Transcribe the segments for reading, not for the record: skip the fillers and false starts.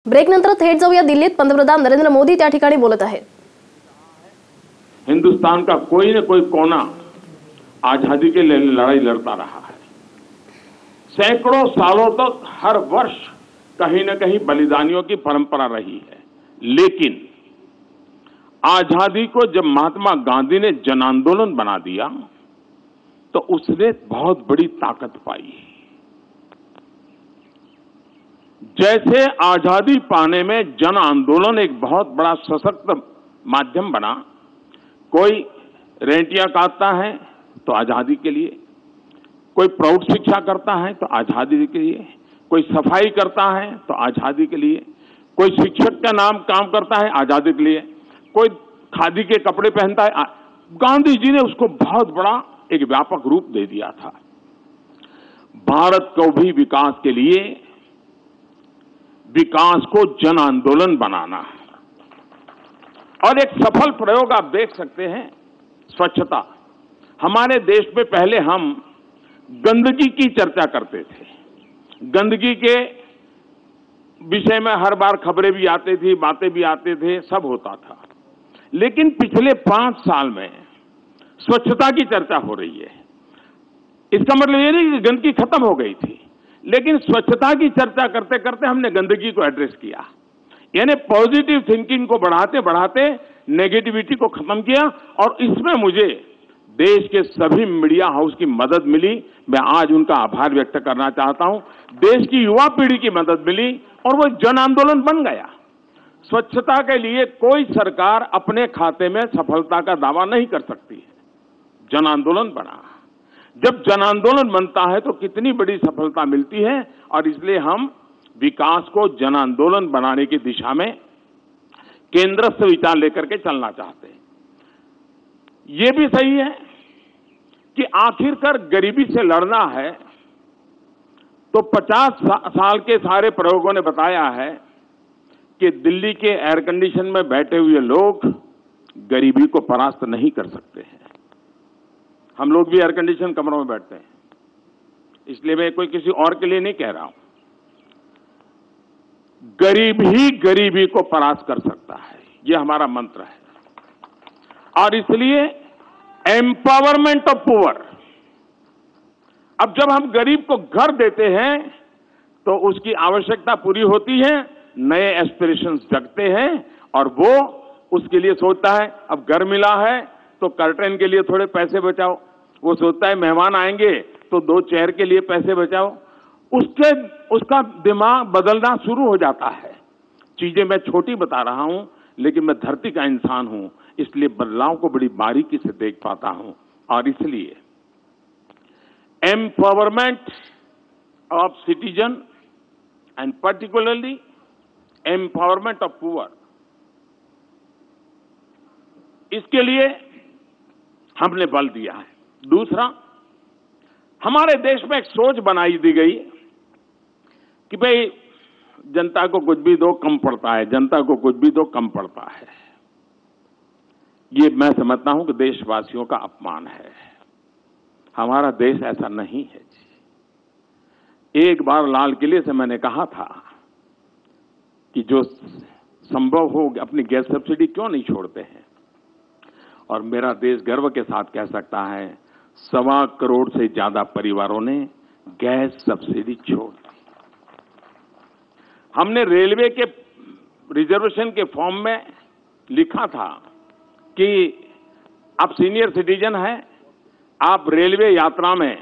Break नंतर थेट जाऊया दिल्लीत. पंतप्रधान नरेंद्र मोदी त्या ठिकाणी बोलत आहेत. हिंदुस्तान का कोई न कोई कोना आजादी के लिए लड़ाई लड़ता रहा है. सैकड़ों सालों तक हर वर्ष कहीं न कहीं बलिदानियों की परंपरा रही है. लेकिन आजादी को जब महात्मा गांधी ने जन आंदोलन बना दिया तो उसने बहुत बड़ी ताकत पाई. जैसे आजादी पाने में जन आंदोलन एक बहुत बड़ा सशक्त माध्यम बना. कोई रेंटियां काटता है तो आजादी के लिए, कोई प्रौढ़ शिक्षा करता है तो आजादी के लिए, कोई सफाई करता है तो आजादी के लिए, कोई शिक्षक का नाम काम करता है आजादी के लिए, कोई खादी के कपड़े पहनता है. गांधी जी ने उसको बहुत बड़ा एक व्यापक रूप दे दिया था. भारत को भी विकास के लिए विकास को जन आंदोलन बनाना. और एक सफल प्रयोग आप देख सकते हैं, स्वच्छता. हमारे देश में पहले हम गंदगी की चर्चा करते थे. गंदगी के विषय में हर बार खबरें भी आती थी, बातें भी आते थे, सब होता था. लेकिन पिछले 5 साल में स्वच्छता की चर्चा हो रही है. इसका मतलब ये नहीं कि गंदगी खत्म हो गई थी, लेकिन स्वच्छता की चर्चा करते करते हमने गंदगी को एड्रेस किया. यानी पॉजिटिव थिंकिंग को बढ़ाते बढ़ाते नेगेटिविटी को खत्म किया. और इसमें मुझे देश के सभी मीडिया हाउस की मदद मिली. मैं आज उनका आभार व्यक्त करना चाहता हूं. देश की युवा पीढ़ी की मदद मिली और वो जन आंदोलन बन गया. स्वच्छता के लिए कोई सरकार अपने खाते में सफलता का दावा नहीं कर सकती है. जन आंदोलन बना. जब जन आंदोलन बनता है तो कितनी बड़ी सफलता मिलती है. और इसलिए हम विकास को जन आंदोलन बनाने की दिशा में केंद्रस्थ विचार लेकर के चलना चाहते हैं. ये भी सही है कि आखिरकार गरीबी से लड़ना है तो 50 साल के सारे प्रयोगों ने बताया है कि दिल्ली के एयर कंडीशन में बैठे हुए लोग गरीबी को परास्त नहीं कर सकते हैं. हम लोग भी एयर कंडीशन कमरों में बैठते हैं, इसलिए मैं कोई किसी और के लिए नहीं कह रहा हूं. गरीब ही गरीबी को परास्त कर सकता है, यह हमारा मंत्र है. और इसलिए एम्पावरमेंट ऑफ पुअर. अब जब हम गरीब को घर देते हैं तो उसकी आवश्यकता पूरी होती है, नए एस्पिरेशंस जगते हैं और वो उसके लिए सोचता है अब घर मिला है तो कर्टेन के लिए थोड़े पैसे बचाओ. वो सोचता है मेहमान आएंगे तो 2 चेयर के लिए पैसे बचाओ. उसका दिमाग बदलना शुरू हो जाता है. चीजें मैं छोटी बता रहा हूं, लेकिन मैं धरती का इंसान हूं, इसलिए बदलाव को बड़ी बारीकी से देख पाता हूं. और इसलिए empowerment of citizen and particularly empowerment of poor, इसके लिए हमने बल दिया है. दूसरा, हमारे देश में एक सोच बनाई दी गई कि भाई जनता को कुछ भी दो कम पड़ता है, जनता को कुछ भी दो कम पड़ता है. ये मैं समझता हूं कि देशवासियों का अपमान है. हमारा देश ऐसा नहीं है जी. एक बार लाल किले से मैंने कहा था कि जो संभव हो अपनी गैस सब्सिडी क्यों नहीं छोड़ते हैं. और मेरा देश गर्व के साथ कह सकता है 1.25 करोड़ से ज्यादा परिवारों ने गैस सब्सिडी छोड़ दी. हमने रेलवे के रिजर्वेशन के फॉर्म में लिखा था कि आप सीनियर सिटीजन हैं, आप रेलवे यात्रा में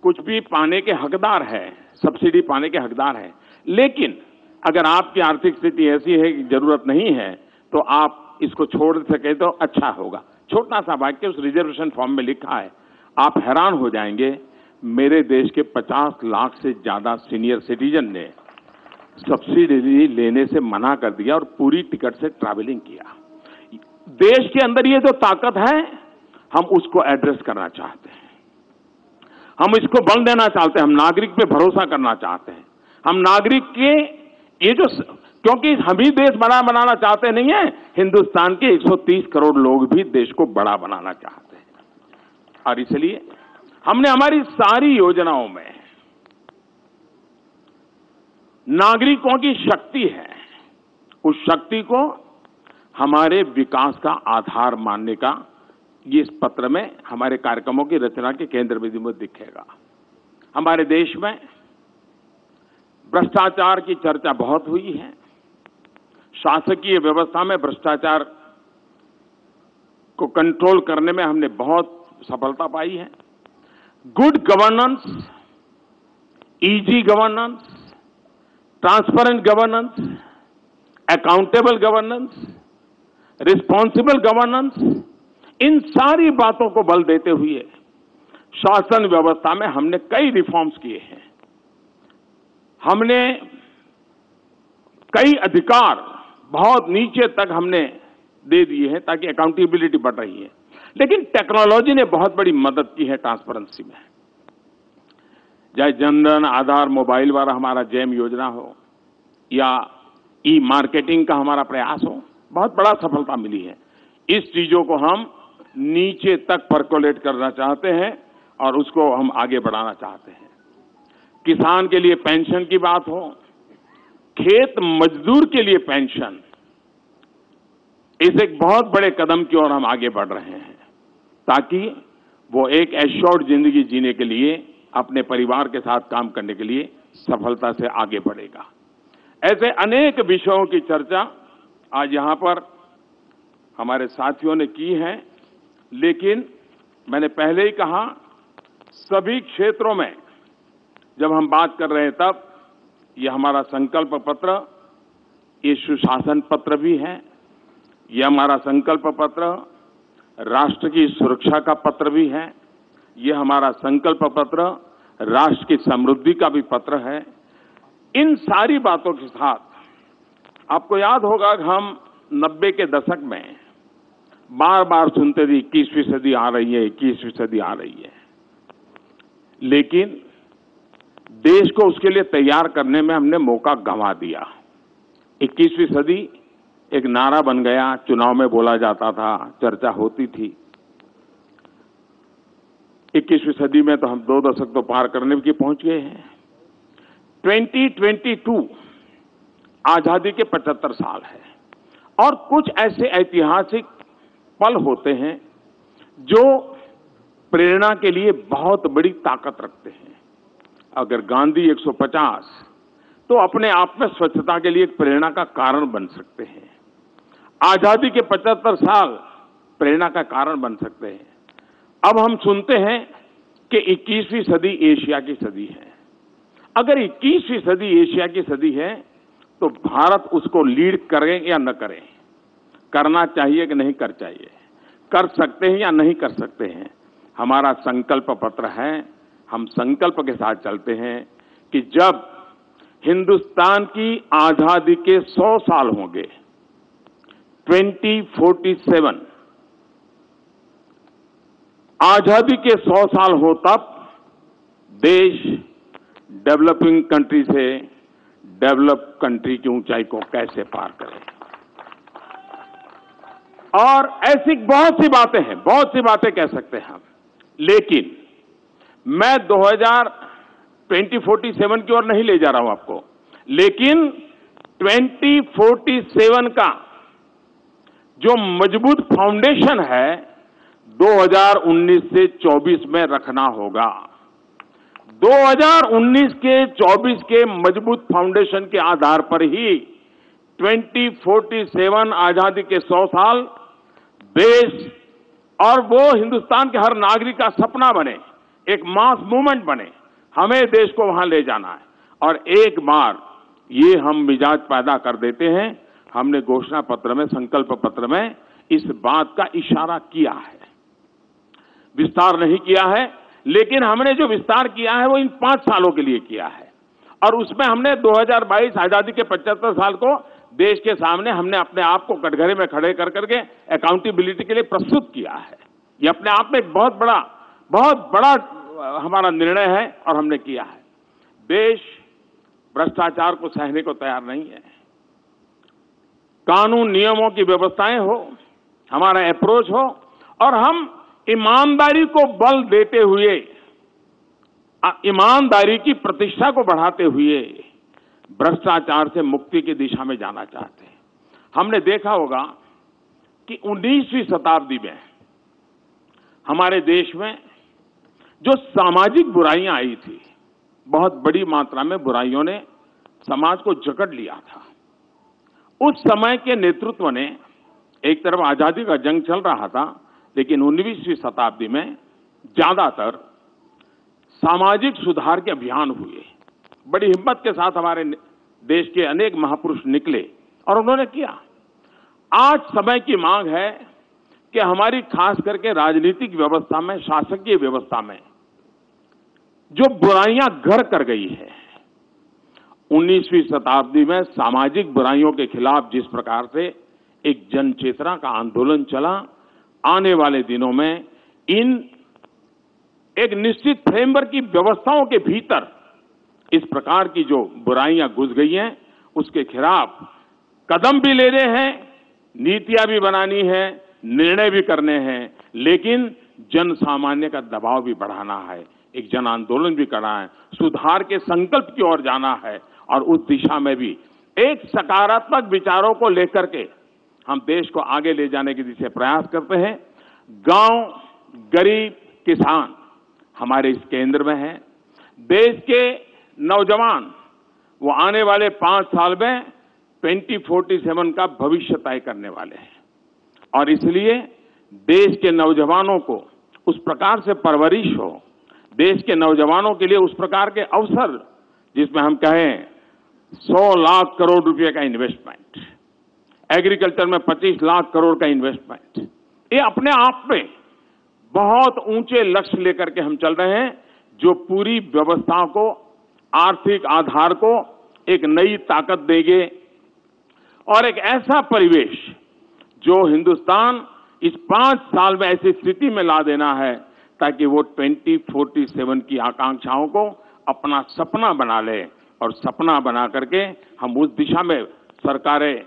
कुछ भी पाने के हकदार हैं, सब्सिडी पाने के हकदार हैं. लेकिन अगर आपकी आर्थिक स्थिति ऐसी है कि जरूरत नहीं है तो आप इसको छोड़ सके तो अच्छा होगा. छोटा सा वाक्य उस रिजर्वेशन फॉर्म में लिखा है. आप हैरान हो जाएंगे, मेरे देश के 50 लाख से ज्यादा सीनियर सिटीजन ने सब्सिडी लेने से मना कर दिया और पूरी टिकट से ट्रैवलिंग किया. देश के अंदर ये जो ताकत है, हम उसको एड्रेस करना चाहते हैं. हम इसको बल देना चाहते हैं. हम नागरिक पे भरोसा करना चाहते हैं. हम नागरिक के ये जो, क्योंकि हम ही देश बड़ा बनाना चाहते नहीं है, हिंदुस्तान के 130 करोड़ लोग भी देश को बड़ा बनाना चाहते हैं. और इसलिए हमने हमारी सारी योजनाओं में नागरिकों की शक्ति है, उस शक्ति को हमारे विकास का आधार मानने का ये इस पत्र में हमारे कार्यक्रमों की रचना के केंद्र बिंदु में दिखेगा। हमारे देश में भ्रष्टाचार की चर्चा बहुत हुई है। शासकीय व्यवस्था में भ्रष्टाचार को कंट्रोल करने में हमने बहुत सफलता पाई है। Good governance, easy governance, transparent governance, accountable governance, responsible governance, इन सारी बातों को बल देते हुए शासन व्यवस्था में हमने कई रिफॉर्म्स किए हैं। हमने कई अधिकार बहुत नीचे तक हमने दे दिए हैं ताकि अकाउंटेबिलिटी बढ़ रही है। लेकिन टेक्नोलॉजी ने बहुत बड़ी मदद की है ट्रांसपेरेंसी में। चाहे जनधन, आधार, मोबाइल वाला हमारा जैम योजना हो या ई मार्केटिंग का हमारा प्रयास हो, बहुत बड़ा सफलता मिली है। इस चीजों को हम नीचे तक परकोलेट करना चाहते हैं और उसको हम आगे बढ़ाना चाहते हैं। किसान के लिए पेंशन की बात हो, खेत मजदूर के लिए पेंशन, इस एक बहुत बड़े कदम की ओर हम आगे बढ़ रहे हैं ताकि वो एक एश्योर्ड जिंदगी जीने के लिए, अपने परिवार के साथ काम करने के लिए सफलता से आगे बढ़ेगा। ऐसे अनेक विषयों की चर्चा आज यहां पर हमारे साथियों ने की है, लेकिन मैंने पहले ही कहा, सभी क्षेत्रों में जब हम बात कर रहे हैं तब ये हमारा संकल्प पत्र, ये सुशासन पत्र भी है, ये हमारा संकल्प पत्र राष्ट्र की सुरक्षा का पत्र भी है, ये हमारा संकल्प पत्र राष्ट्र की समृद्धि का भी पत्र है। इन सारी बातों के साथ आपको याद होगा कि हम 90 के दशक में बार बार सुनते थे 21वीं सदी आ रही है, 21वीं सदी आ रही है, लेकिन देश को उसके लिए तैयार करने में हमने मौका गंवा दिया। 21वीं सदी एक नारा बन गया, चुनाव में बोला जाता था, चर्चा होती थी। 21वीं सदी में तो हम 2 दशक तो पार करने की पहुंच गए हैं। 2022 आजादी के 75 साल है और कुछ ऐसे ऐतिहासिक पल होते हैं जो प्रेरणा के लिए बहुत बड़ी ताकत रखते हैं। अगर गांधी 150 तो अपने आप में स्वच्छता के लिए एक प्रेरणा का कारण बन सकते हैं। आजादी के 75 साल प्रेरणा का कारण बन सकते हैं। अब हम सुनते हैं कि 21वीं सदी एशिया की सदी है। अगर 21वीं सदी एशिया की सदी है तो भारत उसको लीड करे या न करे, करना चाहिए कि नहीं कर चाहिए, कर सकते हैं या नहीं कर सकते हैं, हमारा संकल्प पत्र है। हम संकल्प के साथ चलते हैं कि जब हिंदुस्तान की आजादी के 100 साल होंगे, 2047 आजादी के 100 साल हो, तब देश डेवलपिंग कंट्री से डेवलप कंट्री की ऊंचाई को कैसे पार करे। और ऐसी बहुत सी बातें हैं, बहुत सी बातें कह सकते हैं हम, लेकिन मैं 2047 की ओर नहीं ले जा रहा हूं आपको, लेकिन 2047 का जो मजबूत फाउंडेशन है 2019 से 24 में रखना होगा। 2019 के 24 के मजबूत फाउंडेशन के आधार पर ही 2047 आजादी के 100 साल देश और वो हिंदुस्तान के हर नागरिक का सपना बने, एक मास मूवमेंट बने। हमें देश को वहां ले जाना है और एक बार ये हम मिजाज पैदा कर देते हैं। हमने घोषणा पत्र में, संकल्प पत्र में इस बात का इशारा किया है, विस्तार नहीं किया है, लेकिन हमने जो विस्तार किया है वो इन 5 सालों के लिए किया है। और उसमें हमने 2022 आजादी के 75 साल को देश के सामने हमने अपने आप को कटघरे में खड़े कर करके अकाउंटेबिलिटी के लिए प्रस्तुत किया है। ये अपने आप में एक बहुत बड़ा हमारा निर्णय है और हमने किया है। देश भ्रष्टाचार को सहने को तैयार नहीं है। कानून नियमों की व्यवस्थाएं हो, हमारा अप्रोच हो और हम ईमानदारी को बल देते हुए, ईमानदारी की प्रतिष्ठा को बढ़ाते हुए भ्रष्टाचार से मुक्ति की दिशा में जाना चाहते हैं। हमने देखा होगा कि 19वीं शताब्दी में हमारे देश में जो सामाजिक बुराइयां आई थी, बहुत बड़ी मात्रा में बुराइयों ने समाज को जकड़ लिया था। उस समय के नेतृत्व ने, एक तरफ आजादी का जंग चल रहा था, लेकिन 19वीं शताब्दी में ज्यादातर सामाजिक सुधार के अभियान हुए। बड़ी हिम्मत के साथ हमारे देश के अनेक महापुरुष निकले और उन्होंने किया। आज समय की मांग है कि हमारी खास करके राजनीतिक व्यवस्था में, शासकीय व्यवस्था में जो बुराइयां घर कर गई है, 19वीं शताब्दी में सामाजिक बुराइयों के खिलाफ जिस प्रकार से एक जन चेतना का आंदोलन चला, आने वाले दिनों में इन एक निश्चित फ्रेमवर्क की व्यवस्थाओं के भीतर इस प्रकार की जो बुराइयां घुस गई हैं, उसके खिलाफ कदम भी लेने हैं, नीतियां भी बनानी है, निर्णय भी करने हैं, लेकिन जन सामान्य का दबाव भी बढ़ाना है, एक जन आंदोलन भी करना है, सुधार के संकल्प की ओर जाना है और उस दिशा में भी एक सकारात्मक विचारों को लेकर के हम देश को आगे ले जाने की दिशा प्रयास करते हैं। गांव, गरीब, किसान हमारे इस केंद्र में है। देश के नौजवान वो आने वाले 5 साल में 2047 का भविष्य तय करने वाले हैं और इसलिए देश के नौजवानों को उस प्रकार से परवरिश हो, देश के नौजवानों के लिए उस प्रकार के अवसर, जिसमें हम कहें 100 लाख करोड़ रुपए का इन्वेस्टमेंट, एग्रीकल्चर में 25 लाख करोड़ का इन्वेस्टमेंट, ये अपने आप में बहुत ऊंचे लक्ष्य लेकर के हम चल रहे हैं, जो पूरी व्यवस्था को, आर्थिक आधार को एक नई ताकत देंगे और एक ऐसा परिवेश जो हिंदुस्तान इस 5 साल में ऐसी स्थिति में ला देना है ताकि वो 2047 की आकांक्षाओं को अपना सपना बना ले और सपना बना करके हम उस दिशा में सरकारें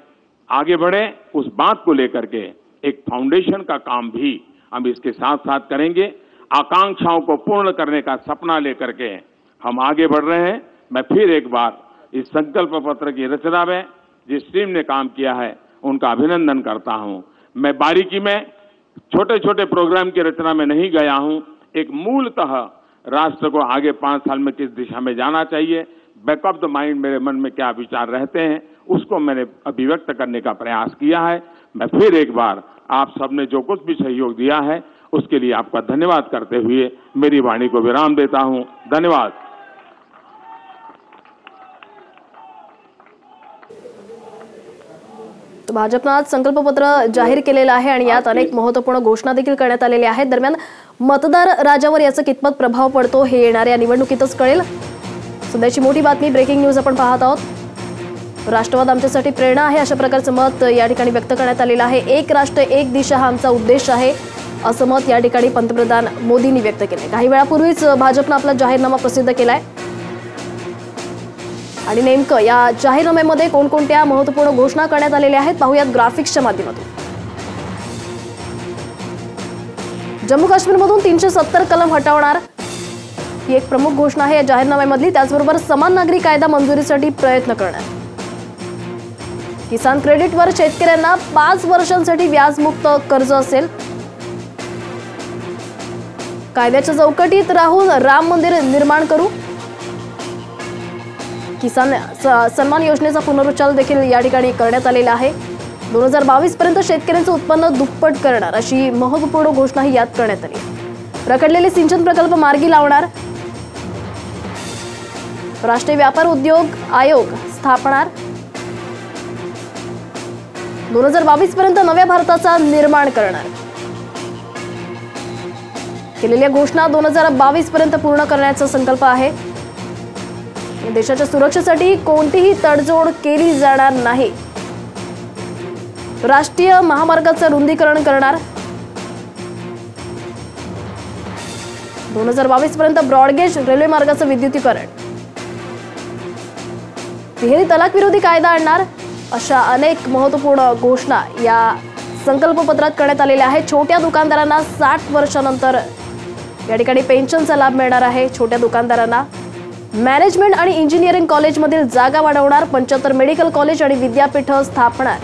आगे बढ़े। उस बात को लेकर के एक फाउंडेशन का काम भी हम इसके साथ साथ करेंगे। आकांक्षाओं को पूर्ण करने का सपना लेकर के हम आगे बढ़ रहे हैं। मैं फिर एक बार इस संकल्प पत्र की रचना में जिस टीम ने काम किया है उनका अभिनंदन करता हूं। मैं बारीकी में छोटे छोटे प्रोग्राम की रचना में नहीं गया हूं। एक मूलतः राष्ट्र को आगे 5 साल में किस दिशा में जाना चाहिए, बैक ऑफ द माइंड मेरे मन में क्या विचार रहते हैं, उसको मैंने अभिव्यक्त करने का प्रयास किया है। मैं फिर एक बार आप सबने जो कुछ भी सहयोग दिया है उसके लिए आपका धन्यवाद करते हुए मेरी वाणी को विराम देता हूं। धन्यवाद। तो भाजपनं आज संकल्पपत्र जाहीर केलेलं आहे आणि यात अनेक महत्त्वपूर्ण घोषणा देखील करण्यात आलेल्या आहेत। दरम्यान मतदार राजावर याचा कितपत प्रभाव पडतो हे येणाऱ्या निवडणुकीतच कळेल। सध्याची मोठी बातमी, ब्रेकिंग न्यूज आपण पाहत आहोत। राष्ट्रवाद आमच्यासाठी प्रेरणा आहे अशा प्रकारचं मत या ठिकाणी व्यक्त करण्यात आलेलं आहे। एक राष्ट्र एक दिशा हा आमचा उद्देश आहे असं मत या ठिकाणी पंतप्रधान मोदींनी व्यक्त केले। काही वेळापूर्वीच भाजपनं आपला जाहीरनामा प्रसिद्ध केलाय आणि नेमकं या जाहीरनाम्यामध्ये कोणकोणत्या महत्त्वपूर्ण घोषणा करण्यात आलेल्या आहेत पाहूयात ग्राफिक्सच्या माध्यमातून। जम्मू काश्मीरमधून 370 कलम हटवणार ही एक प्रमुख घोषणा आहे या जाहीरनाम्यामधली। त्याचबरोबर समान नागरी कायदा मंजुरीसाठी प्रयत्न करणार, किसान क्रेडिटवर शेतकऱ्यांना 5 वर्षांसाठी व्याजमुक्त कर्ज असेल, कायद्याच्या चौकटीत राहून राम मंदिर निर्माण करू, किसान सन्मान योजनेचा पुनरुच्चार देखील या ठिकाणी करण्यात आलेला आहे। 2022 पर्यंत शेतकऱ्यांचं उत्पन्न दुप्पट करणार अशी महत्त्वपूर्ण घोषणा ही यात करण्यात आली। रखडलेले सिंचन प्रकल्प मार्गी लावणार, राष्ट्रीय व्यापार उद्योग आयोग स्थापणार, 2022 पर्यंत नव्या भारताचा निर्माण करणार। केलेल्या घोषणा 2022 पर्यंत पूर्ण करण्याचा संकल्प आहे। देशाच्या सुरक्षेसाठी कोणतीही तडजोड केली जाणार नाही। राष्ट्रीय महामार्गाचं रुंदीकरण करणार, 2022 पर्यंत ब्रॉडगेज रेल्वे मार्गाचं विद्युतीकरण, तिहेरी तलाक विरोधी कायदा आणणार अशा अनेक महत्त्वपूर्ण घोषणा या संकल्पपत्रात करण्यात आलेल्या आहेत। छोट्या दुकानदारांना 60 वर्षांनंतर या ठिकाणी पेन्शनचा लाभ मिळणार आहे। छोट्या दुकानदारांना मॅनेजमेंट आणि इंजिनिअरिंग कॉलेजमधील जागा वाढवणार, 75 मेडिकल कॉलेज आणि विद्यापीठ स्थापणार.